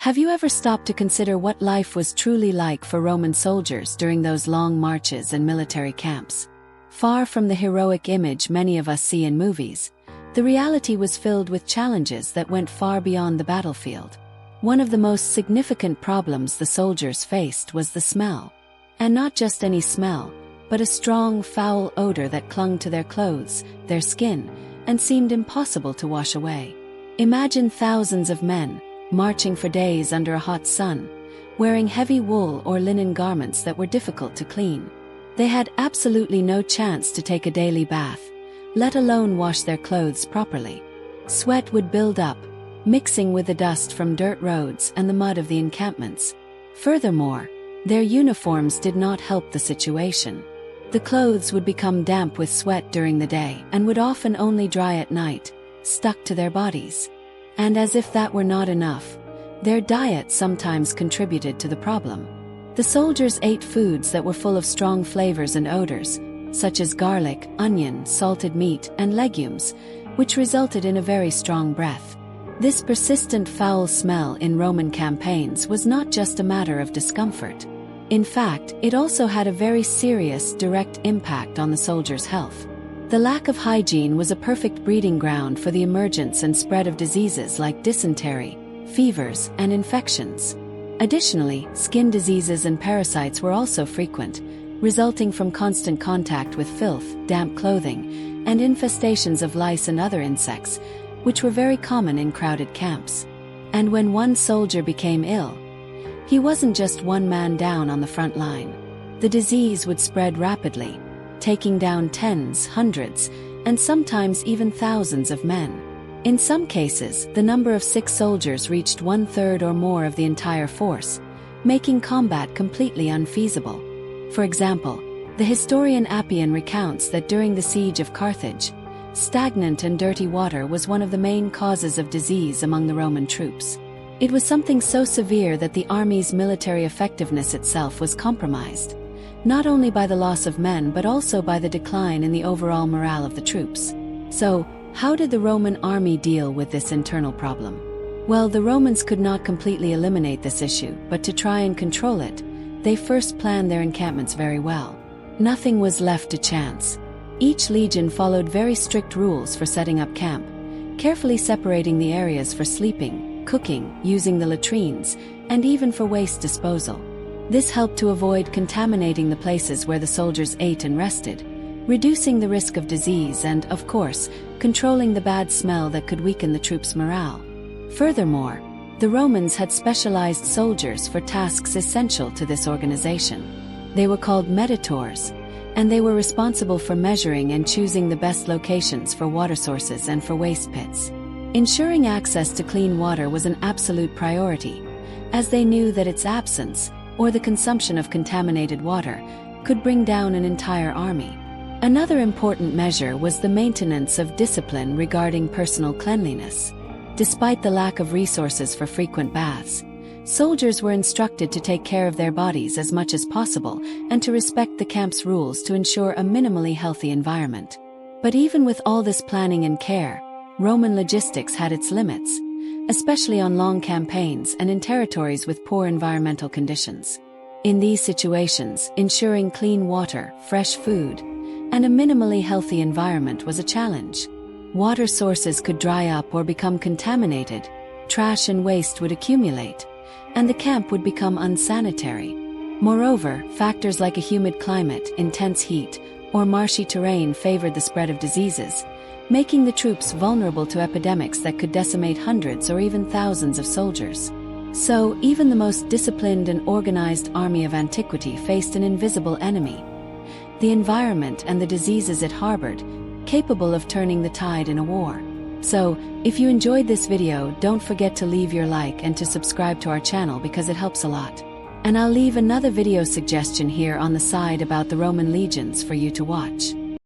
Have you ever stopped to consider what life was truly like for Roman soldiers during those long marches and military camps? Far from the heroic image many of us see in movies, the reality was filled with challenges that went far beyond the battlefield. One of the most significant problems the soldiers faced was the smell. And not just any smell, but a strong, foul odor that clung to their clothes, their skin, and seemed impossible to wash away. Imagine thousands of men, marching for days under a hot sun, wearing heavy wool or linen garments that were difficult to clean. They had absolutely no chance to take a daily bath, let alone wash their clothes properly. Sweat would build up, mixing with the dust from dirt roads and the mud of the encampments. Furthermore, their uniforms did not help the situation. The clothes would become damp with sweat during the day and would often only dry at night, stuck to their bodies. And as if that were not enough, their diet sometimes contributed to the problem. The soldiers ate foods that were full of strong flavors and odors, such as garlic, onion, salted meat, and legumes, which resulted in a very strong breath. This persistent foul smell in Roman campaigns was not just a matter of discomfort. In fact, it also had a very serious, direct impact on the soldiers' health. The lack of hygiene was a perfect breeding ground for the emergence and spread of diseases like dysentery, fevers, and infections. Additionally, skin diseases and parasites were also frequent, resulting from constant contact with filth, damp clothing, and infestations of lice and other insects, which were very common in crowded camps. And when one soldier became ill, he wasn't just one man down on the front line. The disease would spread rapidly, taking down tens, hundreds, and sometimes even thousands of men. In some cases, the number of sick soldiers reached 1/3 or more of the entire force, making combat completely unfeasible. For example, the historian Appian recounts that during the siege of Carthage, stagnant and dirty water was one of the main causes of disease among the Roman troops. It was something so severe that the army's military effectiveness itself was compromised, not only by the loss of men but also by the decline in the overall morale of the troops. So, how did the Roman army deal with this internal problem? Well, the Romans could not completely eliminate this issue, but to try and control it, they first planned their encampments very well. Nothing was left to chance. Each legion followed very strict rules for setting up camp, carefully separating the areas for sleeping, cooking, using the latrines, and even for waste disposal. This helped to avoid contaminating the places where the soldiers ate and rested, reducing the risk of disease and, of course, controlling the bad smell that could weaken the troops' morale. Furthermore, the Romans had specialized soldiers for tasks essential to this organization. They were called meditors, and they were responsible for measuring and choosing the best locations for water sources and for waste pits. Ensuring access to clean water was an absolute priority, as they knew that its absence, or the consumption of contaminated water, could bring down an entire army. Another important measure was the maintenance of discipline regarding personal cleanliness. Despite the lack of resources for frequent baths, soldiers were instructed to take care of their bodies as much as possible and to respect the camp's rules to ensure a minimally healthy environment. But even with all this planning and care, Roman logistics had its limits, especially on long campaigns and in territories with poor environmental conditions. In these situations, ensuring clean water, fresh food, and a minimally healthy environment was a challenge. Water sources could dry up or become contaminated, trash and waste would accumulate, and the camp would become unsanitary. Moreover, factors like a humid climate, intense heat, or marshy terrain favored the spread of diseases, making the troops vulnerable to epidemics that could decimate hundreds or even thousands of soldiers. So, even the most disciplined and organized army of antiquity faced an invisible enemy: the environment and the diseases it harbored, capable of turning the tide in a war. So, if you enjoyed this video, don't forget to leave your like and to subscribe to our channel because it helps a lot. And I'll leave another video suggestion here on the side about the Roman legions for you to watch.